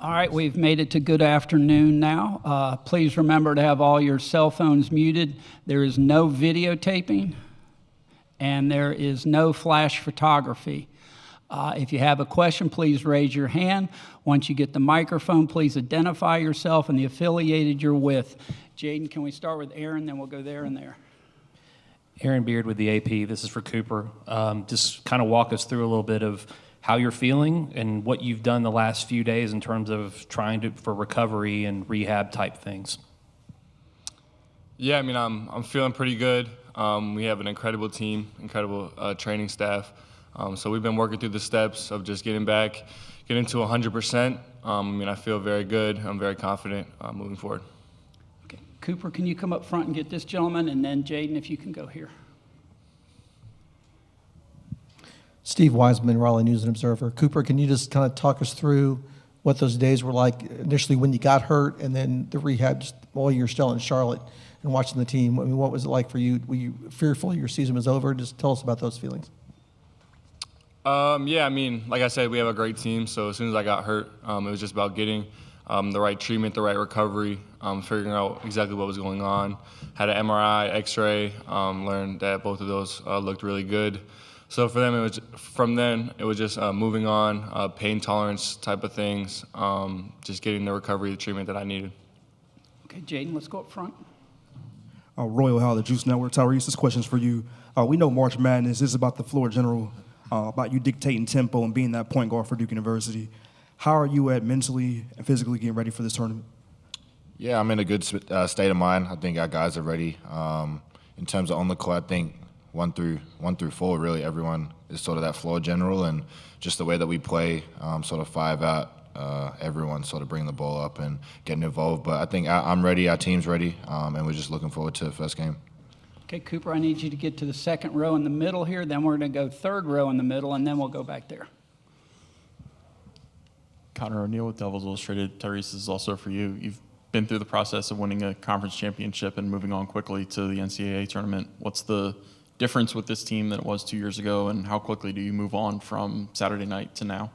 All right, we've made it to good afternoon now. Please remember to have all your cell phones muted. There is no videotaping, and there is no flash photography. If you have a question, please raise your hand. Once you get the microphone, please identify yourself and the affiliated you're with. Jaden, can we start with Aaron, then we'll go there and there. Aaron Beard with the AP. This is for Cooper. Just kind of walk us through a little bit of how you're feeling and what you've done the last few days in terms of trying for recovery and rehab type things. Yeah, I mean, I'm feeling pretty good. We have an incredible team, incredible training staff. So we've been working through the steps of just getting to 100%. I mean, I feel very good. I'm very confident moving forward. Okay, Cooper, can you come up front and get this gentleman, and then Jaden, if you can go here. Steve Wiseman, Raleigh News and Observer. Cooper, can you just kind of talk us through what those days were like initially when you got hurt, and then the rehab just while you're still in Charlotte and watching the team? I mean, what was it like for you? Were you fearful your season was over? Just tell us about those feelings. Yeah, I mean, like I said, we have a great team. So as soon as I got hurt, it was just about getting the right treatment, the right recovery, figuring out exactly what was going on. Had an MRI, X-ray, learned that both of those looked really good. So for them, it was just moving on, pain tolerance type of things, just getting the recovery, the treatment that I needed. Okay, Jaden, let's go up front. Royal Hall, the Juice Network. Tyrese, this question's for you. We know March Madness is about the floor general, about you dictating tempo and being that point guard for Duke University. How are you at mentally and physically getting ready for this tournament? Yeah, I'm in a good state of mind. I think our guys are ready. In terms of on the court, I think 1 through 4, really everyone is sort of that floor general, and just the way that we play, sort of 5 out, everyone sort of bringing the ball up and getting involved. But I think I'm ready, our team's ready, and we're just looking forward to the first game. Okay, Cooper, I need you to get to the second row in the middle here, then we're going to go third row in the middle, and then we'll go back there. Connor O'Neill with Devils Illustrated. Tyrese, this is also for you. You've been through the process of winning a conference championship and moving on quickly to the NCAA tournament. What's the difference with this team than it was 2 years ago, and how quickly do you move on from Saturday night to now?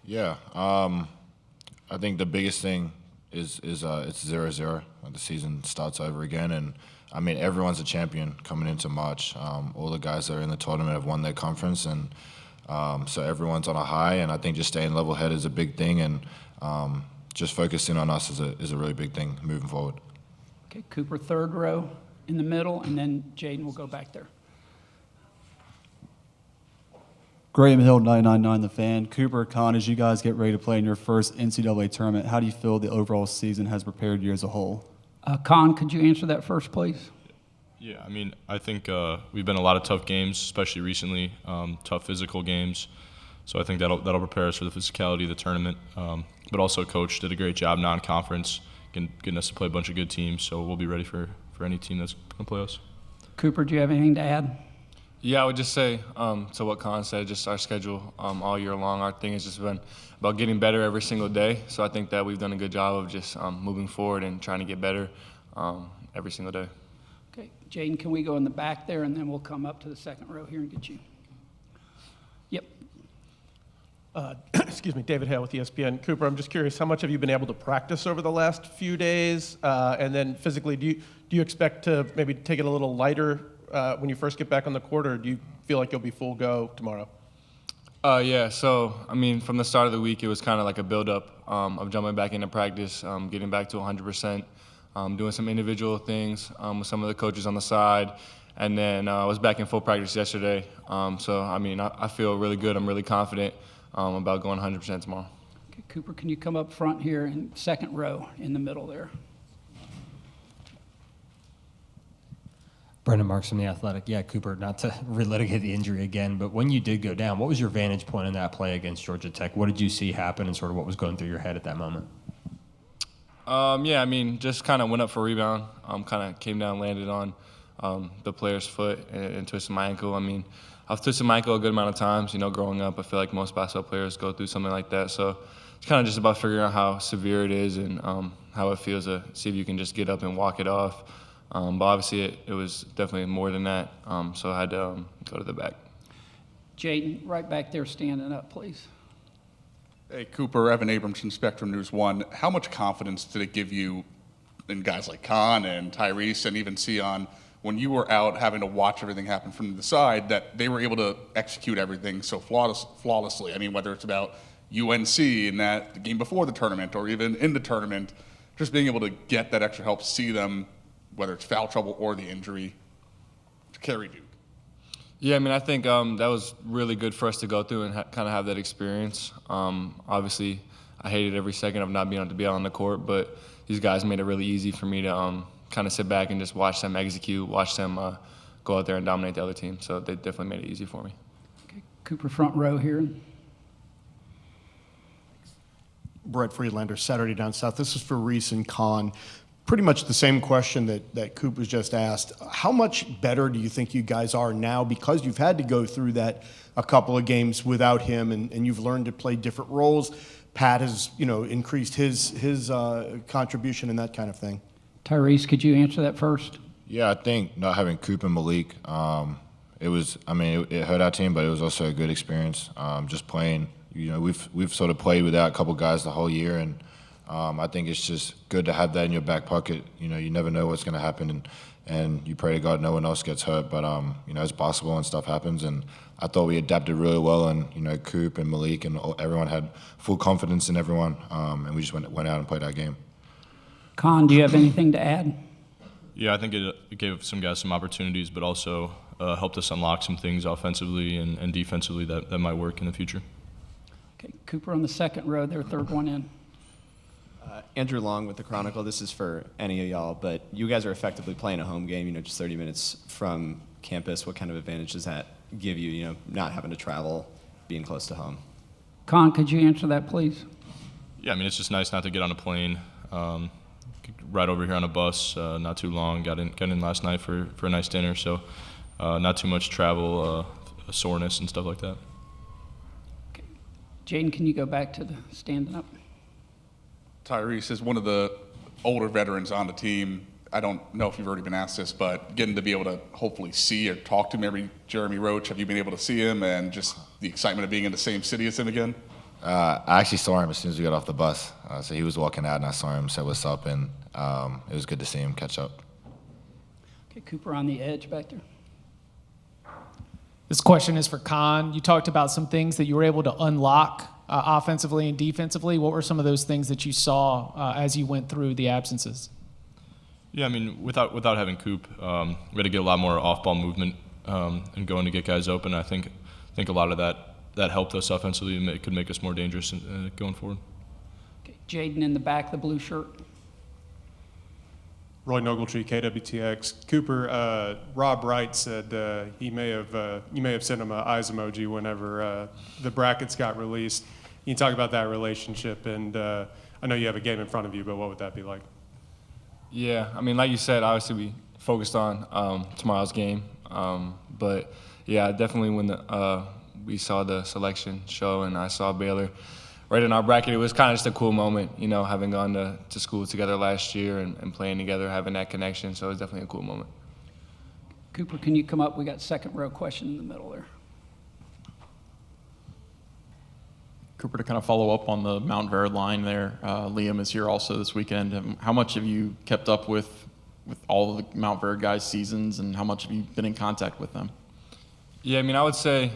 Yeah, I think the biggest thing is it's 0-0 when the season starts over again, and I mean everyone's a champion coming into March. All the guys that are in the tournament have won their conference, and so everyone's on a high. And I think just staying level-headed is a big thing, and just focusing on us is a really big thing moving forward. Okay, Cooper, third row in the middle, and then Jaden will go back there. Graham Hill, 99.9 The Fan. Cooper, Con, as you guys get ready to play in your first NCAA tournament, how do you feel the overall season has prepared you as a whole? Con, could you answer that first, please? Yeah, I mean, I think we've been a lot of tough games, especially recently, tough physical games. So I think that'll prepare us for the physicality of the tournament. But also, Coach did a great job non-conference, getting us to play a bunch of good teams. So we'll be ready for any team that's going to play us. Cooper, do you have anything to add? Yeah, I would just say to what Colin said, just our schedule all year long. Our thing has just been about getting better every single day. So I think that we've done a good job of just moving forward and trying to get better every single day. Okay, Jaden, can we go in the back there, and then we'll come up to the second row here and get you. Yep. Excuse me, David Hale with ESPN. Cooper, I'm just curious, how much have you been able to practice over the last few days? And then physically, do you expect to maybe take it a little lighter when you first get back on the court, or do you feel like you'll be full go tomorrow? Yeah, so, I mean, from the start of the week, it was kind of like a build-up of jumping back into practice, getting back to 100%, doing some individual things with some of the coaches on the side. And then I was back in full practice yesterday. So, I mean, I feel really good. I'm really confident about going 100% tomorrow. Okay, Cooper, can you come up front here in second row in the middle there? Brendan Marks from The Athletic. Yeah, Cooper, not to relitigate the injury again, but when you did go down, what was your vantage point in that play against Georgia Tech? What did you see happen, and sort of what was going through your head at that moment? Yeah, I mean, just kind of went up for a rebound, kind of came down, landed on the player's foot and twisted my ankle. I mean, I've twisted my ankle a good amount of times, growing up. I feel like most basketball players go through something like that. So it's kind of just about figuring out how severe it is and how it feels to see if you can just get up and walk it off. But obviously it was definitely more than that, so I had to go to the back. Jaden, right back there standing up, please. Hey, Cooper, Evan Abramson, Spectrum News 1. How much confidence did it give you in guys like Khan and Tyrese and even Sion when you were out having to watch everything happen from the side that they were able to execute everything so flawlessly? I mean, whether it's about UNC and that the game before the tournament or even in the tournament, just being able to get that extra help, see them, whether it's foul trouble or the injury, to carry Duke. Yeah, I mean, I think that was really good for us to go through and kind of have that experience. Obviously, I hated every second of not being able to be out on the court, but these guys made it really easy for me to kind of sit back and just watch them execute, watch them go out there and dominate the other team. So they definitely made it easy for me. Okay, Cooper, front row here. Brett Friedlander, Saturday Down South. This is for Reese and Khan. Pretty much the same question that Coop was just asked. How much better do you think you guys are now because you've had to go through that a couple of games without him and you've learned to play different roles? Pat has, increased his contribution and that kind of thing. Tyrese, could you answer that first? Yeah, I think not having Coop and Malik, it hurt our team, but it was also a good experience. Just playing, we've sort of played without a couple guys the whole year, and I think it's just good to have that in your back pocket. You never know what's going to happen, and you pray to God no one else gets hurt. But it's possible and stuff happens, and I thought we adapted really well. And Coop and Malik and everyone had full confidence in everyone, and we just went out and played our game. Khan, do you have anything to add? Yeah, I think it gave some guys some opportunities, but also helped us unlock some things offensively and defensively that might work in the future. Okay, Cooper on the second row there, third one in. Andrew Long with the Chronicle. This is for any of y'all, but you guys are effectively playing a home game, just 30 minutes from campus. What kind of advantage does that give you, not having to travel, being close to home? Khan, could you answer that, please? Yeah, it's just nice not to get on a plane. Right over here on a bus, not too long. Got in last night for a nice dinner, so not too much travel, soreness and stuff like that. Okay. Jaden, can you go back to the standing up? Tyrese is one of the older veterans on the team. I don't know if you've already been asked this, but getting to be able to hopefully see or talk to maybe Jeremy Roach, have you been able to see him and just the excitement of being in the same city as him again? I actually saw him as soon as we got off the bus. So he was walking out, and I saw him, said what's up, and it was good to see him catch up. Okay, Cooper on the edge back there. This question is for Khan. You talked about some things that you were able to unlock offensively and defensively. What were some of those things that you saw as you went through the absences? Yeah, without having Coop, we had to get a lot more off-ball movement and going to get guys open. I think a lot of that helped us offensively and it could make us more dangerous going forward. Okay, Jaden in the back, the blue shirt. Roy Nogaltree, KWTX. Cooper, Rob Wright said you may have sent him an eyes emoji whenever the brackets got released. You can talk about that relationship, and I know you have a game in front of you, but what would that be like? Yeah, like you said, obviously we focused on tomorrow's game, but yeah, definitely when we saw the selection show and I saw Baylor right in our bracket, it was kind of just a cool moment, having gone to school together last year and playing together, having that connection. So it was definitely a cool moment. Cooper, can you come up? We got second row question in the middle there. Cooper, to kind of follow up on the Mount Verde line there, Liam is here also this weekend. How much have you kept up with all of the Mount Verde guys' seasons, and how much have you been in contact with them? Yeah, I would say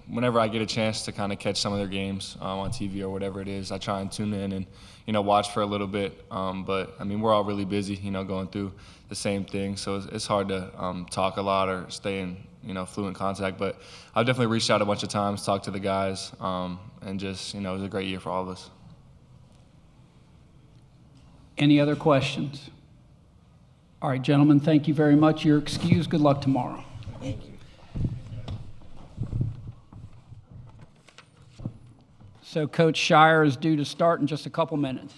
whenever I get a chance to kind of catch some of their games on TV or whatever it is, I try and tune in and watch for a little bit. But we're all really busy, going through the same thing, so it's hard to talk a lot or stay in fluent contact. But I've definitely reached out a bunch of times, talked to the guys, and just it was a great year for all of us. Any other questions? All right, gentlemen, thank you very much. You're excused. Good luck tomorrow. Thank you. So Coach Shire is due to start in just a couple minutes.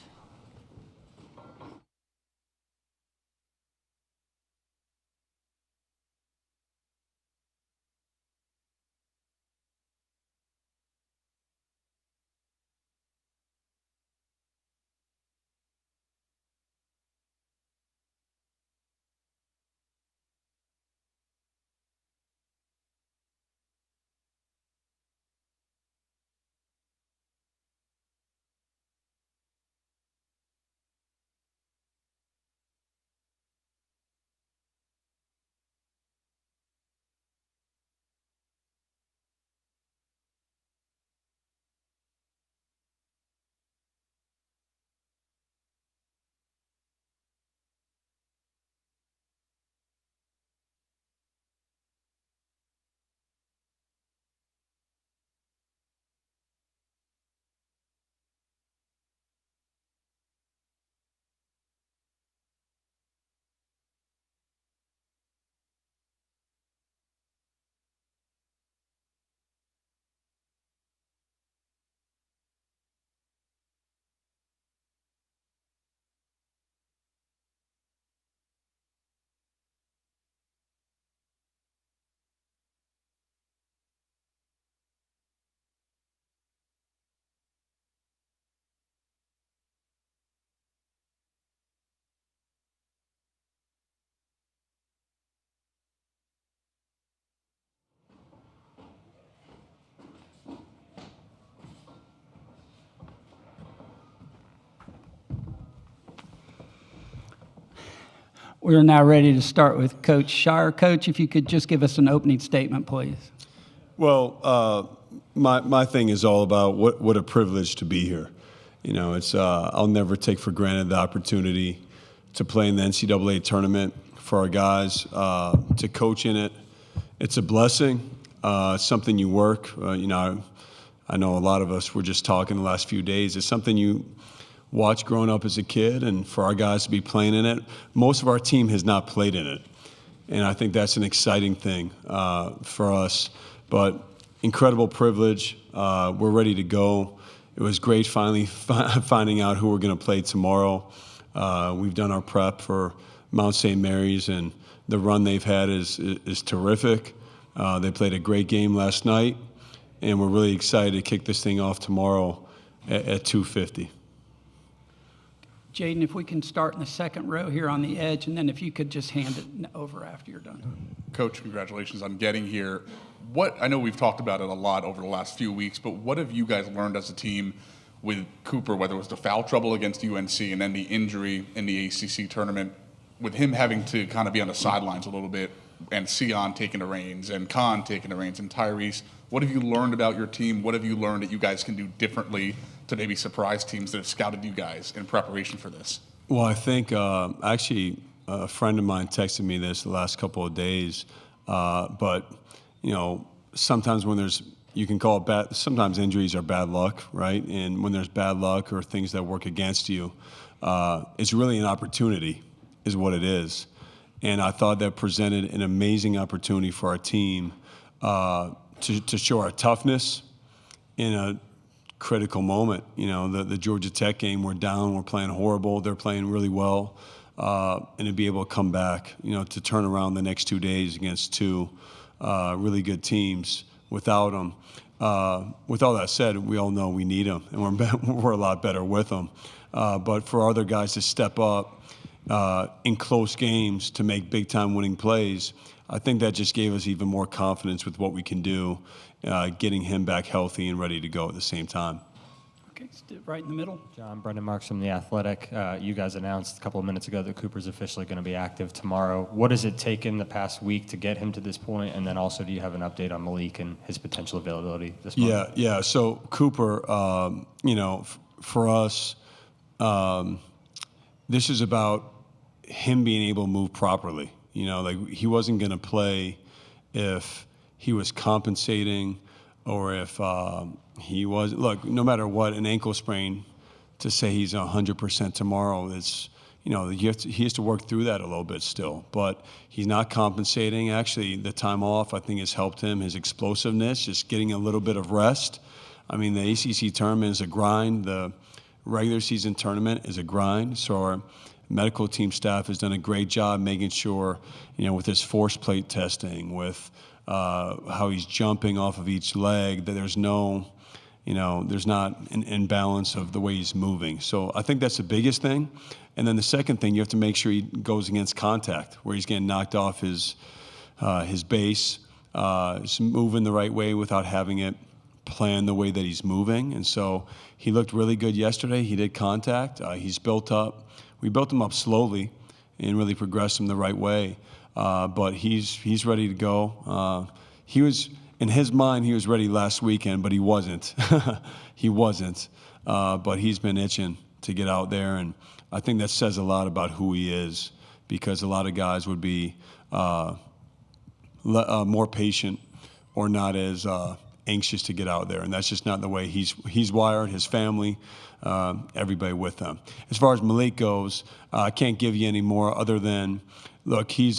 We're now ready to start with Coach Shire. Coach, if you could just give us an opening statement, please. Well, my thing is all about what a privilege to be here. You know, it's I'll never take for granted the opportunity to play in the NCAA tournament for our guys, to coach in it. It's a blessing. It's something you work. You know, I know a lot of us were just talking the last few days. It's something you watch growing up as a kid, and for our guys to be playing in it. Most of our team has not played in it, and I think that's an exciting thing for us. But incredible privilege. We're ready to go. It was great finally finding out who we're going to play tomorrow. We've done our prep for Mount St. Mary's, and the run they've had is terrific. They played a great game last night, and we're really excited to kick this thing off tomorrow at 2:50. Jaden, if we can start in the second row here on the edge, and then if you could just hand it over after you're done. Coach, congratulations on getting here. I know we've talked about it a lot over the last few weeks, but what have you guys learned as a team with Cooper, whether it was the foul trouble against UNC and then the injury in the ACC tournament, with him having to kind of be on the sidelines a little bit, and Sion taking the reins, and Khan taking the reins, and Tyrese? What have you learned about your team? What have you learned that you guys can do differently to maybe surprise teams that have scouted you guys in preparation for this? Well, I think actually a friend of mine texted me this the last couple of days, but you know, sometimes when you can call it bad, sometimes injuries are bad luck, right? And when there's bad luck or things that work against you, it's really an opportunity is what it is. And I thought that presented an amazing opportunity for our team to show our toughness in a critical moment. You know, the Georgia Tech game, we're down, we're playing horrible, they're playing really well, and to be able to come back, you know, to turn around the next 2 days against two really good teams without them. With all that said, we all know we need them, and we're a lot better with them. But for other guys to step up in close games to make big-time winning plays, I think that just gave us even more confidence with what we can do, getting him back healthy and ready to go at the same time. Okay, right in the middle. John, Brendan Marks from The Athletic. You guys announced a couple of minutes ago that Cooper's officially going to be active tomorrow. What has it taken the past week to get him to this point? And then also, do you have an update on Malik and his potential availability this month? Yeah. So Cooper, you know, for us, this is about him being able to move properly. You know, like he wasn't going to play if he was compensating or if he was, look, no matter what, an ankle sprain, to say he's 100% tomorrow, it's, you know, he has to work through that a little bit still. But he's not compensating. Actually, the time off, I think, has helped him, his explosiveness, just getting a little bit of rest. I mean, the ACC tournament is a grind. The regular season tournament is a grind. So our medical team staff has done a great job making sure, you know, with his force plate testing, with how he's jumping off of each leg, that there's no, you know, there's not an imbalance of the way he's moving. So I think that's the biggest thing. And then the second thing, you have to make sure he goes against contact, where he's getting knocked off his base, is moving the right way without having it planned the way that he's moving. And so he looked really good yesterday. He did contact. He's built up. We built him up slowly and really progressed him the right way. But he's ready to go. He was, in his mind, he was ready last weekend, but he wasn't. He wasn't. But he's been itching to get out there, and I think that says a lot about who he is, because a lot of guys would be more patient or not as anxious to get out there, and that's just not the way he's wired. His family, everybody with them. As far as Malik goes, I can't give you any more other than, look, he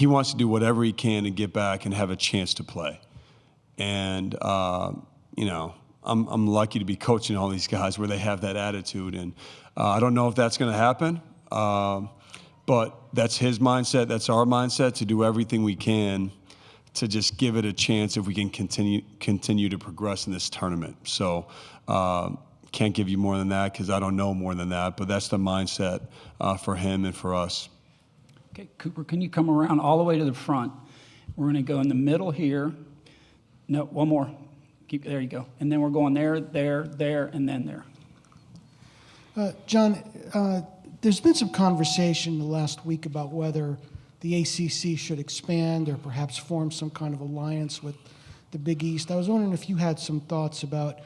wants to do whatever he can to get back and have a chance to play. And you know, I'm lucky to be coaching all these guys where they have that attitude, and I don't know if that's going to happen, but that's his mindset. That's our mindset, to do everything we can to just give it a chance if we can continue to progress in this tournament. So can't give you more than that because I don't know more than that, but that's the mindset for him and for us. Okay, Cooper, can you come around all the way to the front? We're going to go in the middle here. No, one more. There you go. And then we're going there, and then there. John, there's been some conversation the last week about whether the ACC should expand or perhaps form some kind of alliance with the Big East. I was wondering if you had some thoughts about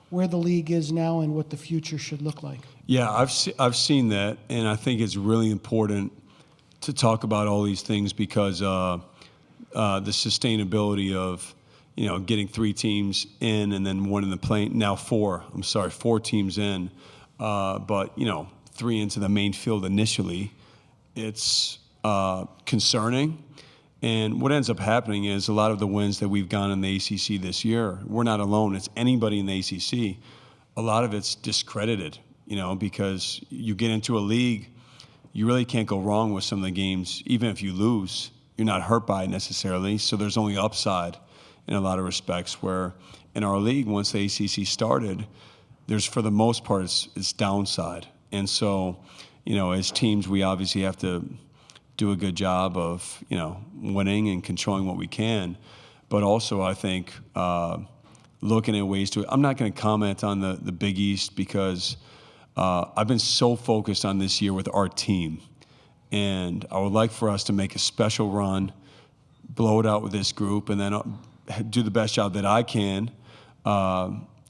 where the league is now and what the future should look like. Yeah, I've seen that, and I think it's really important to talk about all these things because the sustainability of, getting 3 teams in and then one in the play. Now 4 teams in, but 3 into the main field initially. It's concerning. And what ends up happening is a lot of the wins that we've gotten in the ACC this year, we're not alone. It's anybody in the ACC. A lot of it's discredited, because you get into a league, you really can't go wrong with some of the games. Even if you lose, you're not hurt by it necessarily. So there's only upside in a lot of respects, where in our league, once the ACC started, there's, for the most part, it's downside. And so, as teams, we obviously have to do a good job of, winning and controlling what we can. But also, I think, looking at ways to, I'm not going to comment on the Big East because I've been so focused on this year with our team. And I would like for us to make a special run, blow it out with this group, and then do the best job that I can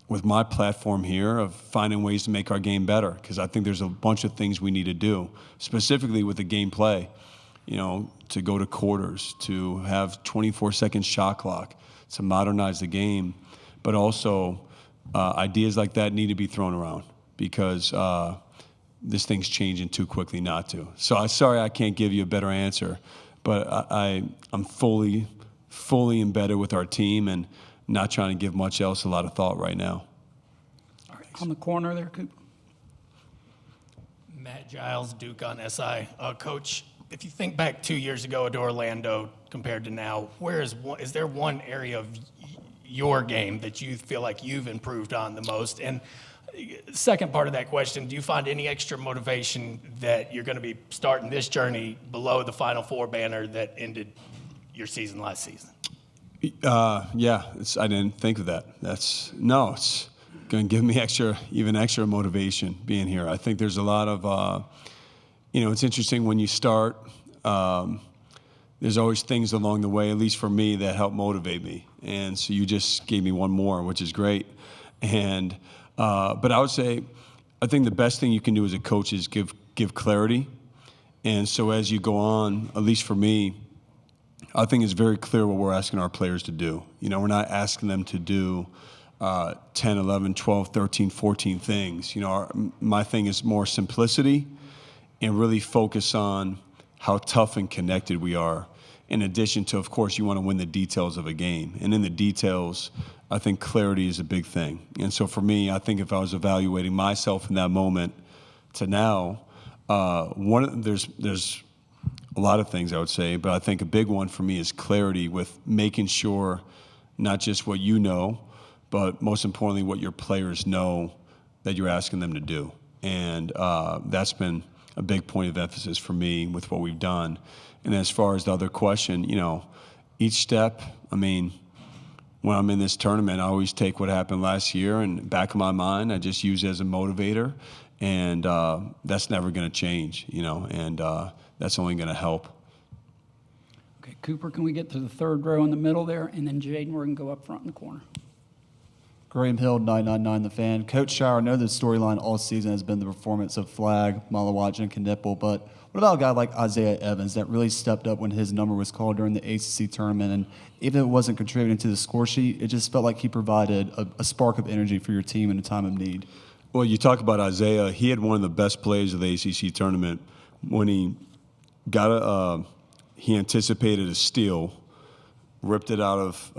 with my platform here of finding ways to make our game better, because I think there's a bunch of things we need to do, specifically with the game play, to go to quarters, to have 24-second shot clock, to modernize the game. But also, ideas like that need to be thrown around because this thing's changing too quickly not to. So I'm sorry I can't give you a better answer, but I'm fully embedded with our team and not trying to give much else a lot of thought right now. All right, on the corner there, Cooper. Matt Giles, Duke on SI. Coach, if you think back 2 years ago to Orlando compared to now, is there one area of your game that you feel like you've improved on the most? And second part of that question, do you find any extra motivation that you're going to be starting this journey below the Final Four banner that ended your season last season? Yeah, I didn't think of that. It's going to give me even extra motivation being here. I think there's a lot of, it's interesting when you start, there's always things along the way, at least for me, that help motivate me. And so you just gave me one more, which is great. And, but I would say, I think the best thing you can do as a coach is give clarity. And so as you go on, at least for me, I think it's very clear what we're asking our players to do. We're not asking them to do 10, 11, 12, 13, 14 things. My thing is more simplicity and really focus on how tough and connected we are. In addition to, of course, you want to win the details of a game. And in the details, I think clarity is a big thing. And so for me, I think if I was evaluating myself in that moment to now, there's a lot of things I would say, but I think a big one for me is clarity with making sure not just what you know, but most importantly, what your players know that you're asking them to do. And that's been a big point of emphasis for me with what we've done. And as far as the other question, each step, when I'm in this tournament, I always take what happened last year and back of my mind, I just use it as a motivator. And that's never going to change, and that's only going to help. Okay, Cooper, can we get to the third row in the middle there? And then Jaden, we're going to go up front in the corner. Graham Hill, 999 The Fan. Coach Shire, I know the storyline all season has been the performance of Flagg, Malawach, and Knipple, but what about a guy like Isaiah Evans that really stepped up when his number was called during the ACC tournament? And even if it wasn't contributing to the score sheet, it just felt like he provided a spark of energy for your team in a time of need. Well, you talk about Isaiah. He had one of the best plays of the ACC tournament when he got he anticipated a steal, ripped it out of,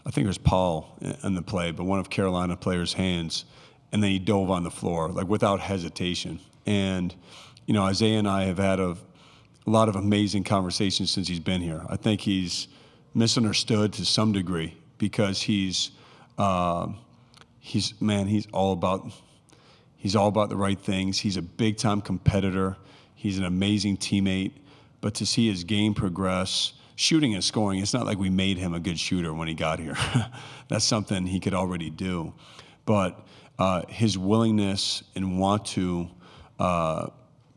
I think it was Paul in the play, but one of Carolina players' hands, and then he dove on the floor, like without hesitation. And, Isaiah and I have had a lot of amazing conversations since he's been here. I think he's misunderstood to some degree because he's all about the right things. He's a big-time competitor. He's an amazing teammate. But to see his game progress, shooting and scoring, it's not like we made him a good shooter when he got here. That's something he could already do. But his willingness and want to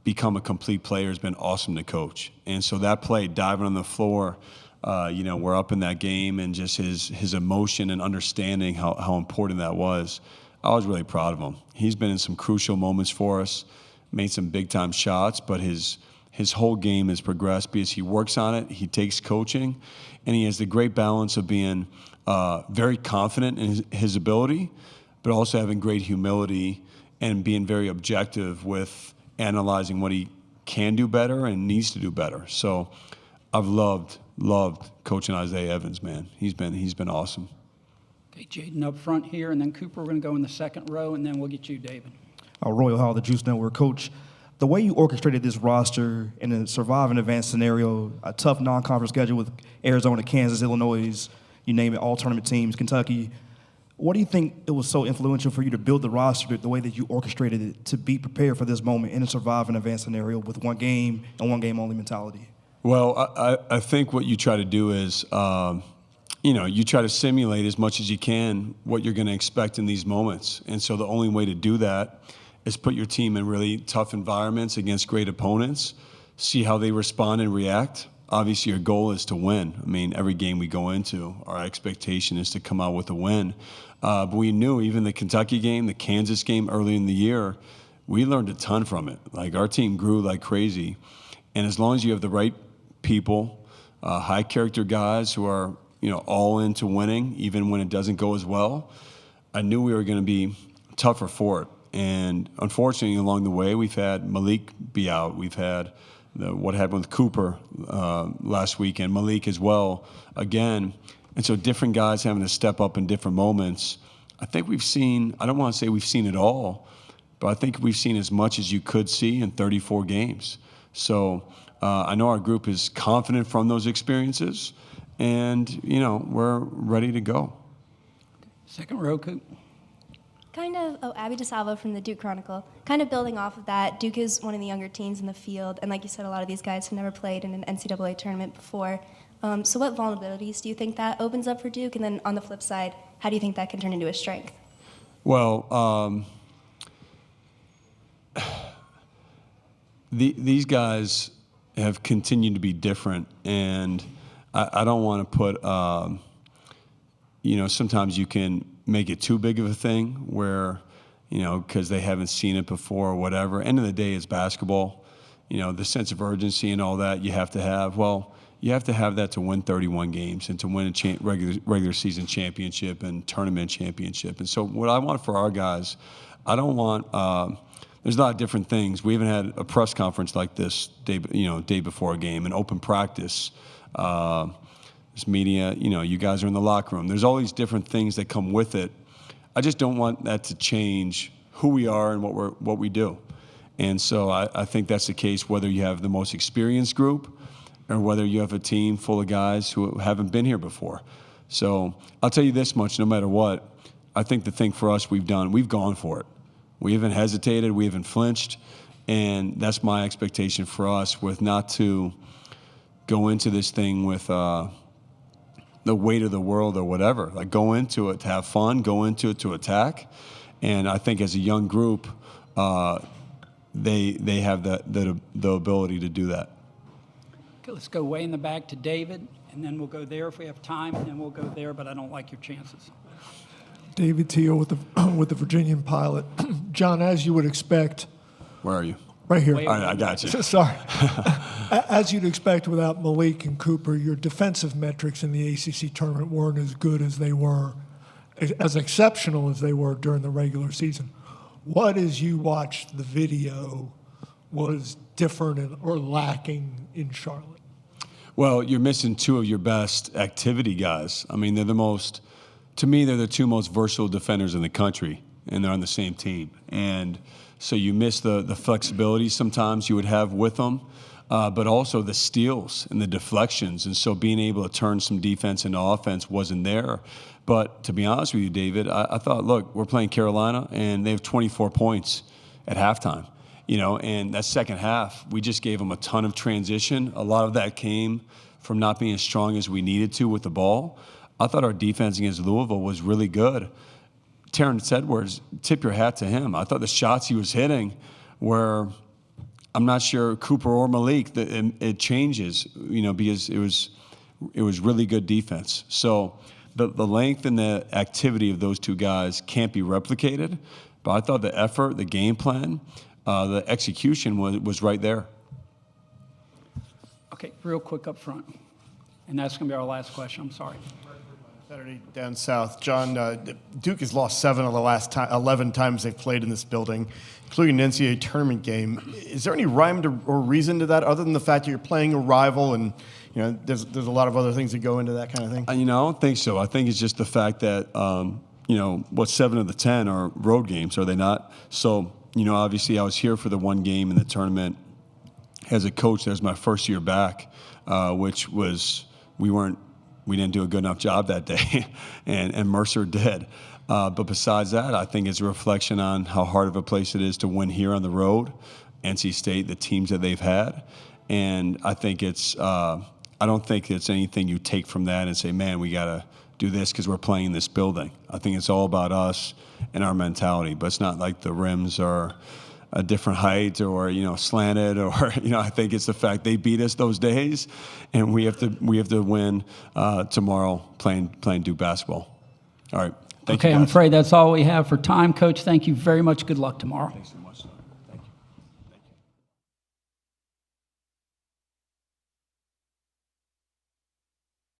become a complete player has been awesome to coach. And so that play, diving on the floor, we're up in that game, and just his emotion and understanding how important that was. I was really proud of him. He's been in some crucial moments for us, made some big-time shots, but his whole game has progressed because he works on it, he takes coaching, and he has the great balance of being very confident in his ability, but also having great humility and being very objective with analyzing what he can do better and needs to do better. So I've loved coaching Isaiah Evans, man. He's been awesome. Okay, Jaden up front here, and then Cooper, we're going to go in the second row, and then we'll get you, David. Royal Hall, the Juice Network. Coach, the way you orchestrated this roster in a survive and advance scenario, a tough non-conference schedule with Arizona, Kansas, Illinois, you name it, all tournament teams, Kentucky, what do you think it was so influential for you to build the roster the way that you orchestrated it to be prepared for this moment in a survive and advance scenario with one game and one game only mentality? Well, I think what you try to do is, you try to simulate as much as you can what you're going to expect in these moments. And so the only way to do that is put your team in really tough environments against great opponents, see how they respond and react. Obviously, your goal is to win. I mean, every game we go into, our expectation is to come out with a win. But we knew even the Kentucky game, the Kansas game early in the year, we learned a ton from it. Like, our team grew like crazy. And as long as you have the right people, high character guys who are, all into winning, even when it doesn't go as well, I knew we were going to be tougher for it. And unfortunately, along the way, we've had Malik be out. We've had what happened with Cooper last weekend, Malik as well, again. And so different guys having to step up in different moments. I think we've seen, I don't want to say we've seen it all, but I think we've seen as much as you could see in 34 games. So I know our group is confident from those experiences, and, we're ready to go. Second row, Coop. Abby DeSalvo from the Duke Chronicle. Kind of building off of that, Duke is one of the younger teams in the field, and like you said, a lot of these guys have never played in an NCAA tournament before. So what vulnerabilities do you think that opens up for Duke? And then on the flip side, how do you think that can turn into a strength? Well, these guys have continued to be different, and I don't want to put, sometimes you can make it too big of a thing where, because they haven't seen it before or whatever. End of the day, it's basketball. The sense of urgency and all that you have to have. Well, you have to have that to win 31 games and to win a regular season championship and tournament championship. And so what I want for our guys, I don't want there's a lot of different things. We haven't had a press conference like this day before a game, an open practice. This media, you guys are in the locker room. There's all these different things that come with it. I just don't want that to change who we are and what we do. And so I think that's the case whether you have the most experienced group or whether you have a team full of guys who haven't been here before. So I'll tell you this much, no matter what, I think the thing for us we've gone for it. We haven't hesitated, we haven't flinched, and that's my expectation for us, with not to go into this thing with the weight of the world or whatever. Like, go into it to have fun, go into it to attack. And I think as a young group, they have the ability to do that. Okay, let's go way in the back to David, and then we'll go there if we have time, and then we'll go there, but I don't like your chances. David Teal with the Virginian Pilot. John, as you would expect. Where are you? Right here. All right, I got you. Sorry. As you'd expect, without Malik and Cooper, your defensive metrics in the ACC tournament weren't as good as they were, as exceptional as they were during the regular season. What, as you watched the video, was different or lacking in Charlotte? Well, you're missing two of your best activity guys. I mean, they're the two most versatile defenders in the country, and they're on the same team. And so you miss the flexibility sometimes you would have with them, but also the steals and the deflections. And so being able to turn some defense into offense wasn't there. But to be honest with you, David, I thought, look, we're playing Carolina, and they have 24 points at halftime. And that second half, we just gave them a ton of transition. A lot of that came from not being as strong as we needed to with the ball. I thought our defense against Louisville was really good. Terrence Edwards, tip your hat to him. I thought the shots he was hitting were, I'm not sure Cooper or Malik that it changes, because it was really good defense. So the length and the activity of those two guys can't be replicated. But I thought the effort, the game plan, the execution was right there. Okay, real quick up front. And that's going to be our last question. I'm sorry. Saturday down south. John, Duke has lost 7 of the last 11 times they've played in this building, including an NCAA tournament game. Is there any rhyme or reason to that other than the fact that you're playing a rival and there's a lot of other things that go into that kind of thing? I don't think so. I think it's just the fact that, 7 of the 10 are road games, are they not? So, obviously I was here for the one game in the tournament as a coach. That was my first year back, which was we didn't do a good enough job that day, and Mercer did. But besides that, I think it's a reflection on how hard of a place it is to win here on the road, NC State, the teams that they've had. And I think I don't think it's anything you take from that and say, man, we got to do this because we're playing in this building. I think it's all about us and our mentality. But it's not like the rims are a different height or slanted or I think it's the fact they beat us those days, and we have to win tomorrow playing Duke basketball. All right. Thank you, Okay, I'm guys. afraid that's all we have for time. Coach, thank you very much. Good luck tomorrow. Thanks so much.